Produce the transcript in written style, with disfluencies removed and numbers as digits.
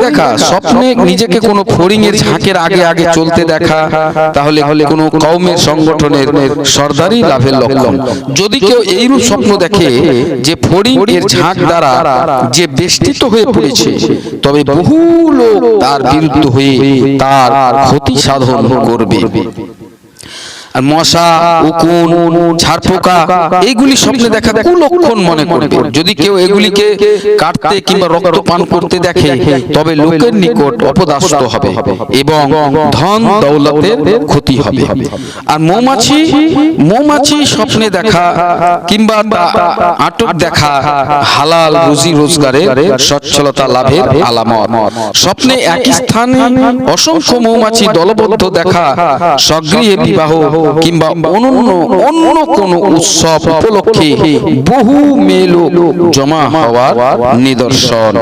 দেখা, স্বপ্নে নিজেকে কোনো ফড়িং এর ঝাঁকের আগে আগে চলতে দেখা, তাহলে কোনো কওমের সংগঠনের সরদারি লাভের লক্ষণ। যদি কেউ এইরূপ স্বপ্ন দেখে যে ফড়িং এর ঝাঁক দ্বারা যে বেষ্টিত হয়ে পড়েছে, তবে বহু লোক তার বিরুদ্ধে হয়ে তার ক্ষতি সাধন করবে। আর মশা, উকুন, ঝাড়পোকা এইগুলি স্বপ্নে দেখা কুলক্ষণ মনে করবে। যদি কেউ এগুলিকে কাটতে কিংবা রক্ত পান করতে দেখে, তবে লোকের নিকট অপদাস্ত হবে এবং ধন দৌলতের ক্ষতি হবে। আর মৌমাছি স্বপ্নে দেখা কিংবা আটক দেখা হালাল রুজি রোজগারের সচ্ছলতা লাভের আলামত। স্বপ্নে একই স্থানে অসংখ্য মৌমাছি দলবদ্ধ দেখা স্বগৃহে বিবাহ কিংবা অন্য কোন উৎসব উপলক্ষে বহু মেয়ে লোক জমা হওয়ার নিদর্শন।